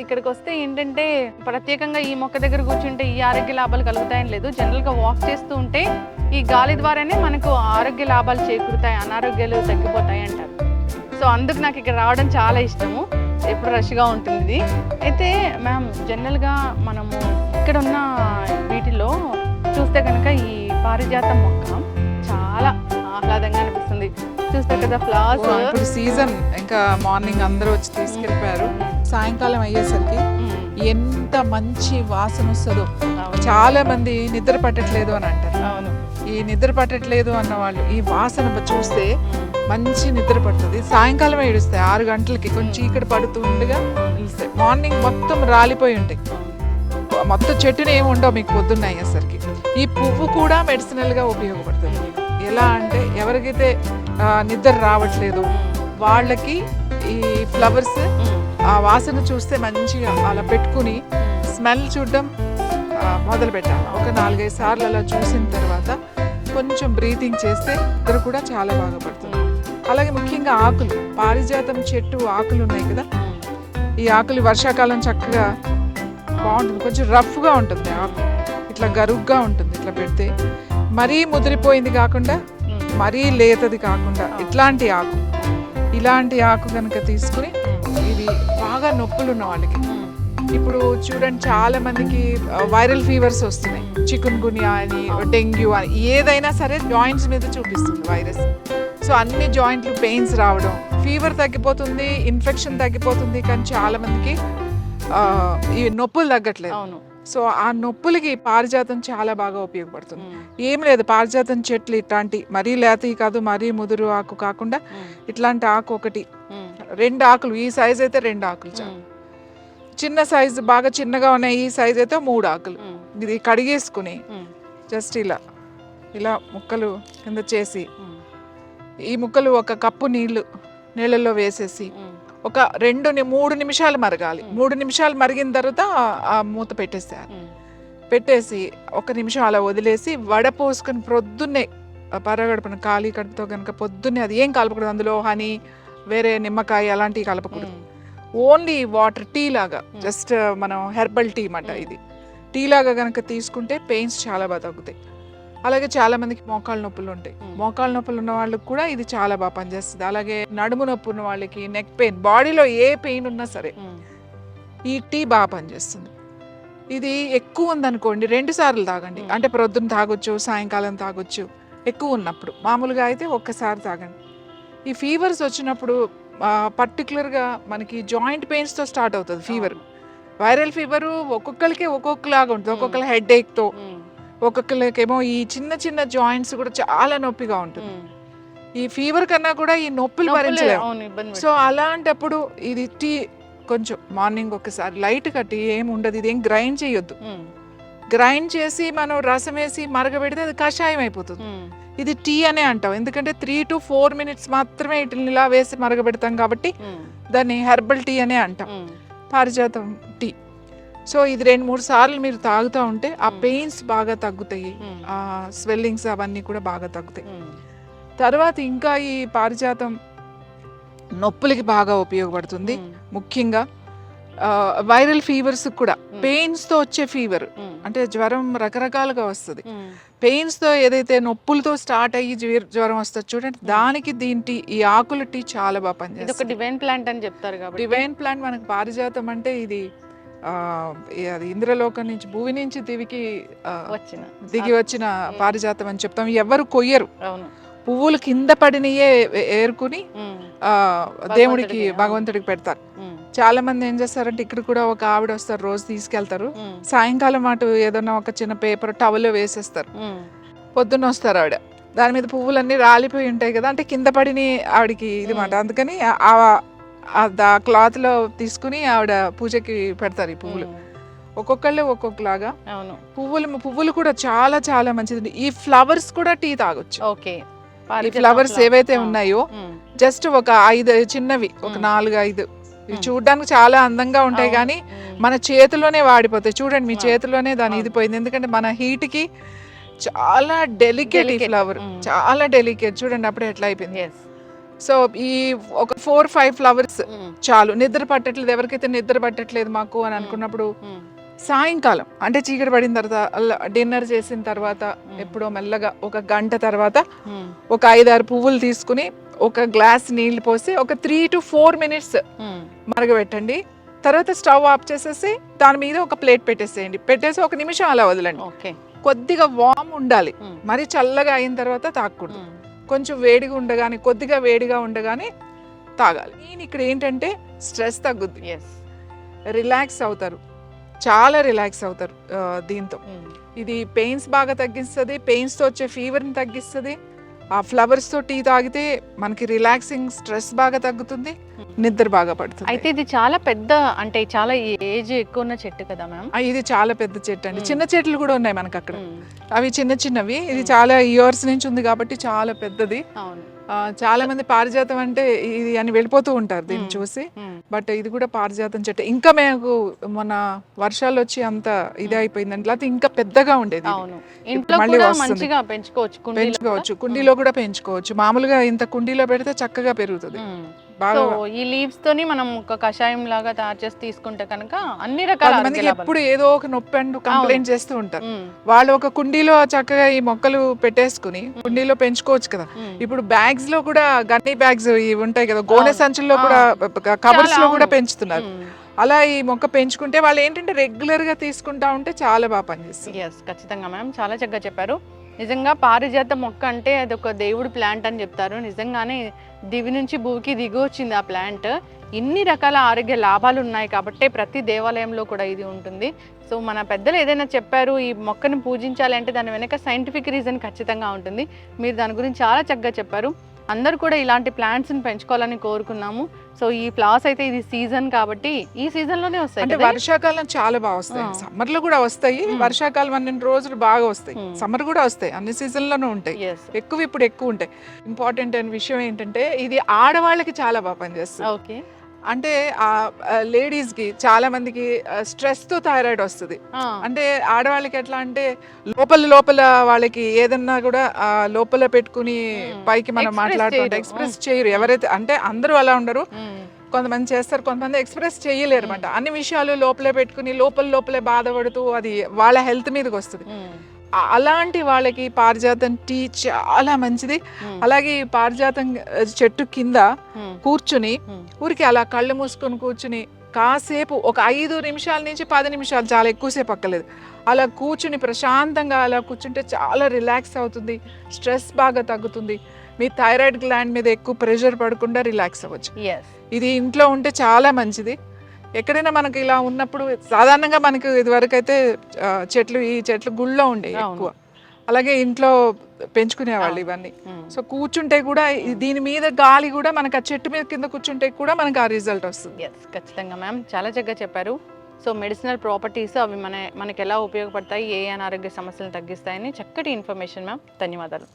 ఇక్కడికి వస్తే ఏంటంటే ప్రత్యేకంగా ఈ మొక్క దగ్గర కూర్చుంటే ఈ ఆరోగ్య లాభాలు కలుగుతాయని లేదు. జనరల్గా వాక్ చేస్తూ ఉంటే ఈ గాలి ద్వారానే మనకు ఆరోగ్య లాభాలు చేకూరుతాయి, అనారోగ్యాలు తగ్గిపోతాయి అంటారు. సో అందుకు నాకు ఇక్కడ రావడం చాలా ఇష్టము. ఎప్పుడు రష్గా ఉంటుంది. అయితే మ్యామ్, జనరల్గా మనము ఇక్కడ ఉన్న వీటిలో చూస్తే కనుక ఈ పారిజాత మొక్క చాలా ఆహ్లాదంగా అనిపిస్తుంది. చూస్తే కదా ఫ్లవర్స్. ఇప్పుడు సీజన్, ఇంకా మార్నింగ్ అందరూ వచ్చి తీసుకెళ్ళిపోయారు. సాయంకాలం అయ్యేసరికి ఎంత మంచి వాసన వస్తుందో. చాలా మంది నిద్ర పట్టట్లేదు అని అంటారు. అవును, ఈ నిద్ర పట్టట్లేదు అన్న వాళ్ళు ఈ వాసన చూస్తే మంచి నిద్ర పడుతుంది. సాయంకాలం ఏడుస్తాయి 6 గంటలకి, కొంచెం చీకటి పడుతుండగా నిలుస్తాయి. మార్నింగ్ మొత్తం రాలిపోయి ఉంటాయి, మొత్తం చెట్టుని ఏమి ఉండవు మీకు పొద్దున్న అయ్యేసరికి. ఈ పువ్వు కూడా మెడిసినల్గా ఉపయోగపడుతుంది. ఎలా అంటే ఎవరికైతే నిద్ర రావట్లేదు వాళ్ళకి ఈ ఫ్లవర్స్ ఆ వాసన చూస్తే మంచిగా అలా పెట్టుకుని స్మెల్ చూడడం మొదలు పెట్టాలి. ఒక 4-5 సార్లు అలా చూసిన తర్వాత కొంచెం బ్రీతింగ్ చేస్తే నిద్ర కూడా చాలా బాగా పడుతుంది. అలాగే ముఖ్యంగా ఆకులు, పారిజాతం చెట్టు ఆకులు ఉన్నాయి కదా, ఈ ఆకులు వర్షాకాలం చక్కగా బాగుంటుంది. కొంచెం రఫ్గా ఉంటుంది ఆకు, ఇట్లా గరుగ్గా ఉంటుంది. ఇట్లా పెడితే మరీ ముదిరిపోయింది కాకుండా మరీ లేతది కాకుండా ఇలాంటి ఆకు కనుక తీసుకుని, ఇది బాగా నొప్పులు ఉన్న వాళ్ళకి, ఇప్పుడు చూడండి చాలా మందికి వైరల్ ఫీవర్స్ వస్తున్నాయి. చికున్ గున్యా అని, డెంగ్యూ అని, ఏదైనా సరే జాయింట్స్ మీద చూపిస్తుంది వైరస్. సో అన్ని జాయింట్లు పెయిన్స్ రావడం, ఫీవర్ తగ్గిపోతుంది, ఇన్ఫెక్షన్ తగ్గిపోతుంది, కానీ చాలా మందికి ఈ నొప్పులు తగ్గట్లేదు. సో ఆ నొప్పులకి పారిజాతం చాలా బాగా ఉపయోగపడుతుంది. ఏం లేదు, పారిజాతం చెట్లు ఇట్లాంటి మరీ లేతవి కాదు, మరీ ముదురు ఆకు కాకుండా ఇట్లాంటి ఆకు ఒకటి, 2 ఆకులు, ఈ సైజ్ అయితే 2 ఆకులు చాలు. చిన్న సైజు బాగా చిన్నగా ఉన్నాయి ఈ సైజ్ అయితే 3 ఆకులు. ఇది కడిగేసుకుని జస్ట్ ఇలా ముక్కలు కింద చేసి, ఈ ముక్కలు 1 కప్పు నీళ్ళల్లో వేసేసి ఒక 2-3 నిమిషాలు మరగాలి. 3 నిమిషాలు మరిగిన తర్వాత ఆ మూత పెట్టేసి 1 నిమిషం అలా వదిలేసి వడపోసుకొని ప్రొద్దున్నే పరగడుపున ఖాళీ కడుపుతో కనుక పొద్దున్నే, అది ఏం కలపకూడదు, అందులో హనీ, వేరే నిమ్మకాయ అలాంటివి కలపకూడదు. ఓన్లీ వాటర్, టీ లాగా, జస్ట్ మనం హెర్బల్ టీ మాట. ఇది టీ లాగా కనుక తీసుకుంటే పెయిన్స్ చాలా బాగా తగ్గుతాయి. అలాగే చాలా మందికి మోకాళ్ళ నొప్పులు ఉంటాయి. మోకాళ్ళ నొప్పులు ఉన్న వాళ్ళకి కూడా ఇది చాలా బాగా పనిచేస్తుంది. అలాగే నడుము నొప్పి ఉన్న వాళ్ళకి, నెక్ పెయిన్, బాడీలో ఏ పెయిన్ ఉన్నా సరే ఈ టీ బాగా పనిచేస్తుంది. ఇది ఎక్కువ ఉందనుకోండి 2 సార్లు తాగండి. అంటే ప్రొద్దున తాగొచ్చు, సాయంకాలం తాగొచ్చు. ఎక్కువ ఉన్నప్పుడు, మామూలుగా అయితే 1 సారి తాగండి. ఈ ఫీవర్స్ వచ్చినప్పుడు పర్టికులర్గా మనకి జాయింట్ పెయిన్స్తో స్టార్ట్ అవుతుంది ఫీవర్. వైరల్ ఫీవరు ఒక్కొక్కరికి ఒక్కొక్కలాగా ఉంటుంది. ఒక్కొక్కరు హెడ్ ఏక్తో, ఒక్కొక్కరికేమో ఈ చిన్న జాయింట్స్ కూడా చాలా నొప్పిగా ఉంటుంది. ఈ ఫీవర్ కన్నా కూడా ఈ నొప్పులు భరించలేము. సో అలాంటప్పుడు ఇది టీ కొంచెం మార్నింగ్ ఒకసారి లైట్గా, టీ ఏమి ఉండదు, ఇదేం గ్రైండ్ చేయొద్దు. గ్రైండ్ చేసి మనం రసం వేసి మరగబెడితే అది కషాయం అయిపోతుంది. ఇది టీ అనే అంటాం, ఎందుకంటే 3 to 4 minutes మాత్రమే ఇట్లా ఇలా వేసి మరగబెడతాం కాబట్టి దాన్ని హెర్బల్ టీ అనే అంటాం, పారిజాతం టీ. సో ఇది 2-3 సార్లు మీరు తాగుతూ ఉంటే ఆ పెయిన్స్ బాగా తగ్గుతాయి, ఆ స్వెల్లింగ్స్ అవన్నీ కూడా బాగా తగ్గుతాయి. తర్వాత ఇంకా ఈ పారిజాతం నొప్పులకి బాగా ఉపయోగపడుతుంది. ముఖ్యంగా వైరల్ ఫీవర్స్ కూడా, పెయిన్స్తో వచ్చే ఫీవర్ అంటే జ్వరం రకరకాలుగా వస్తుంది. పెయిన్స్తో ఏదైతే నొప్పులతో స్టార్ట్ అయ్యి జ్వరం వస్తుంది చూడండి, దానికి ఈ ఆకుల టీ చాలా బాగా పనిచేస్తుంది. డివైన్ ప్లాంట్ అని చెప్తారు కాబట్టి, డివైన్ ప్లాంట్ మనకు పారిజాతం అంటే ఇది అది ఇంద్రలోకం నుంచి, భూమి నుంచి దిగి వచ్చిన పారిజాతం అని చెప్తాం. ఎవరు కొయ్యరు, పువ్వులు కింద పడినయే ఏరుకుని దేవుడికి, భగవంతుడికి పెడతారు. చాలా మంది ఏం చేస్తారంటే, ఇక్కడ కూడా ఒక ఆవిడ వస్తారు, రోజు తీసుకెళ్తారు. సాయంకాలం అటు ఏదన్నా ఒక చిన్న పేపర్ టవల్లో వేసేస్తారు. పొద్దున్న వస్తారు ఆవిడ, దాని మీద పువ్వులన్నీ రాలిపోయి ఉంటాయి కదా, అంటే కింద పడిని ఆవిడకి ఇది మాట. అందుకని ఆ క్లాత్ తీసుకుని ఆవిడ పూజకి పెడతారు ఈ పువ్వులు. ఒక్కొక్కళ్ళు ఒక్కొక్కలాగా. పువ్వులు కూడా చాలా చాలా మంచిది. ఈ ఫ్లవర్స్ కూడా టీ తాగొచ్చు. ఈ ఫ్లవర్స్ ఏవైతే ఉన్నాయో జస్ట్ ఒక 5 చిన్నవి, ఒక 4-5 చూడడానికి చాలా అందంగా ఉంటాయి, కానీ మన చేతిలోనే వాడిపోతాయి. చూడండి, మీ చేతిలోనే దాని ఇది పోయింది. ఎందుకంటే మన హీట్ కి చాలా డెలికేట్ ఈ ఫ్లవర్, చాలా డెలికేట్. చూడండి అప్పుడే ఎట్లా అయిపోయింది. సో ఈ ఒక 4-5 ఫ్లవర్స్ చాలు. నిద్ర పట్టట్లేదు, ఎవరికైతే నిద్ర పట్టట్లేదు మాకు అని అనుకున్నప్పుడు సాయంకాలం అంటే చీకటి పడిన తర్వాత డిన్నర్ చేసిన తర్వాత ఎప్పుడో మెల్లగా ఒక గంట తర్వాత ఒక 5-6 పువ్వులు తీసుకుని ఒక గ్లాస్ నీళ్లు పోసి ఒక 3 to 4 minutes మరగబెట్టండి. తర్వాత స్టవ్ ఆఫ్ చేసేసి దాని మీద ఒక ప్లేట్ పెట్టేసేయండి. పెట్టేసి 1 నిమిషం అలా వదలండి. కొద్దిగా వామ్ ఉండాలి, మరి చల్లగా అయిన తర్వాత తాగకూడదు. కొంచెం వేడిగా ఉండగానే, కొద్దిగా వేడిగా ఉండగానే తాగాలి. నేను ఇక్కడ ఏంటంటే స్ట్రెస్ తగ్గుద్ది, రిలాక్స్ అవుతారు, చాలా రిలాక్స్ అవుతారు దీంతో. ఇది పెయిన్స్ బాగా తగ్గిస్తుంది, పెయిన్స్తో వచ్చే ఫీవర్ని తగ్గిస్తుంది. ఆ ఫ్లవర్స్తో టీ తాగితే మనకి రిలాక్సింగ్, స్ట్రెస్ బాగా తగ్గుతుంది, నిద్ర బాగా పడుతుంది. అయితే ఇది చాలా పెద్ద, అంటే చాలా ఏజ్ ఎక్కువ ఉన్న చెట్టు కదా మ్యామ్? ఇది చాలా పెద్ద చెట్టు అండి. చిన్న చెట్లు కూడా ఉన్నాయి మనకు అక్కడ, అవి చిన్న చిన్నవి. ఇది చాలా ఇయర్స్ నుంచి ఉంది కాబట్టి చాలా పెద్దది. చాలా మంది పారిజాతం అంటే ఇది అని వెళ్ళిపోతూ ఉంటారు దీన్ని చూసి, బట్ ఇది కూడా పారిజాతం చెట్టు. ఇంకా మేము మొన్న వర్షాలు వచ్చి అంత ఇది అయిపోయిందండి, లేకపోతే ఇంకా పెద్దగా ఉండేది. మళ్ళీ పెంచుకోవచ్చు, కుండీలో కూడా పెంచుకోవచ్చు. మామూలుగా ఇంత కుండీలో పెడితే చక్కగా పెరుగుతుంది. ఈ లీవ్స్ తోని మనం ఒక కషాయం లాగా తయారు చేసి తీసుకుంటే కనుక అన్ని రకాల మందికి ఎప్పుడు ఏదో ఒక నొప్పి అంటూ కంప్లైంట్ చేస్తూ ఉంటారు. వాళ్ళు ఒక కుండీలో చక్కగా ఈ మొక్కలు పెట్టేసుకుని కుండీలో పెంచుకోవచ్చు కదా. ఇప్పుడు బ్యాగ్స్ లో కూడా గన్నీ బ్యాగ్స్ ఇవి ఉంటాయి కదా, గోనె సంచుల్లో కూడా, కవర్స్ లో కూడా పెంచుతున్నారు. అలా ఈ మొక్క పెంచుకుంటే వాళ్ళు ఏంటంటే రెగ్యులర్ గా తీసుకుంటా ఉంటే చాలా బాగా పనిచేస్తుంది. ఖచ్చితంగా మ్యామ్, చాలా చక్కగా చెప్పారు. నిజంగా పారిజాత మొక్క అంటే అది ఒక దేవుడి ప్లాంట్ అని చెప్తారు. నిజంగానే దివి నుంచి భూమికి దిగి వచ్చింది ఆ ప్లాంట్. ఇన్ని రకాల ఆరోగ్య లాభాలు ఉన్నాయి కాబట్టి ప్రతి దేవాలయంలో కూడా ఇది ఉంటుంది. సో మన పెద్దలు ఏదైనా చెప్పారు ఈ మొక్కను పూజించాలి అంటే దాని వెనక సైంటిఫిక్ రీజన్ ఖచ్చితంగా ఉంటుంది. మీరు దాని గురించి చాలా చక్కగా చెప్పారు. అందరూ కూడా ఇలాంటి ప్లాంట్స్ని పెంచుకోవాలని కోరుకున్నాము. సో ఈ ఫ్లవర్స్ అయితే ఇది సీజన్ కాబట్టి ఈ సీజన్ లోనే వస్తాయి. అంటే వర్షాకాలం చాలా బాగా వస్తాయి, సమ్మర్ లో కూడా వస్తాయి. వర్షాకాలం 12 రోజులు బాగా వస్తాయి, సమ్మర్ కూడా వస్తాయి, అన్ని సీజన్ లోనూ ఉంటాయి. ఇప్పుడు ఎక్కువ ఉంటాయి. ఇంపార్టెంట్ అయిన విషయం ఏంటంటే ఇది ఆడవాళ్ళకి చాలా బాగా పనిచేస్తుంది. ఓకే, అంటే ఆ లేడీస్ కి చాలా మందికి స్ట్రెస్ తో థైరాయిడ్ వస్తుంది. అంటే ఆడవాళ్ళకి ఎట్లా అంటే లోపల వాళ్ళకి ఏదన్నా కూడా లోపల పెట్టుకుని పైకి మనం మాట్లాడుతుంటే ఎక్స్ప్రెస్ చేయరు. ఎవరైతే అంటే అందరూ అలా ఉండరు, కొంతమంది చేస్తారు, కొంతమంది ఎక్స్ప్రెస్ చేయలేరు అనమాట. అన్ని విషయాలు లోపలే పెట్టుకుని లోపలే బాధపడుతూ అది వాళ్ళ హెల్త్ మీదకి వస్తుంది. అలాంటి వాళ్ళకి పారిజాతం టీ చాలా మంచిది. అలాగే పారిజాతం చెట్టు కింద కూర్చుని ఊరికి అలా కళ్ళు మూసుకొని కూర్చుని కాసేపు ఒక 5 నిమిషాల నుంచి 10 నిమిషాలు, చాలా ఎక్కువసేపు అక్కర్లేదు, అలా కూర్చుని ప్రశాంతంగా అలా కూర్చుంటే చాలా రిలాక్స్ అవుతుంది, స్ట్రెస్ బాగా తగ్గుతుంది. మీ థైరాయిడ్ గ్లాండ్ మీద ఎక్కువ ప్రెషర్ పడకుండా రిలాక్స్ అవ్వచ్చు. ఇది ఇంట్లో ఉంటే చాలా మంచిది. ఎక్కడైనా మనకి ఇలా ఉన్నప్పుడు సాధారణంగా మనకి ఇదివరకు అయితే ఈ చెట్లు గుళ్ళో ఉండేవి ఎక్కువ, అలాగే ఇంట్లో పెంచుకునేవాళ్ళు ఇవన్నీ. సో కూర్చుంటే కూడా దీని మీద గాలి కూడా మనకి ఆ చెట్టు మీద కింద కూర్చుంటే కూడా మనకి ఆ రిజల్ట్ వస్తుంది. ఖచ్చితంగా మ్యామ్, చాలా చక్కగా చెప్పారు. సో మెడిసినల్ ప్రాపర్టీస్ అవి మనకి ఎలా ఉపయోగపడతాయి, ఏ అనారోగ్య సమస్యలను తగ్గిస్తాయని చక్కటి ఇన్ఫర్మేషన్ మ్యామ్. ధన్యవాదాలు.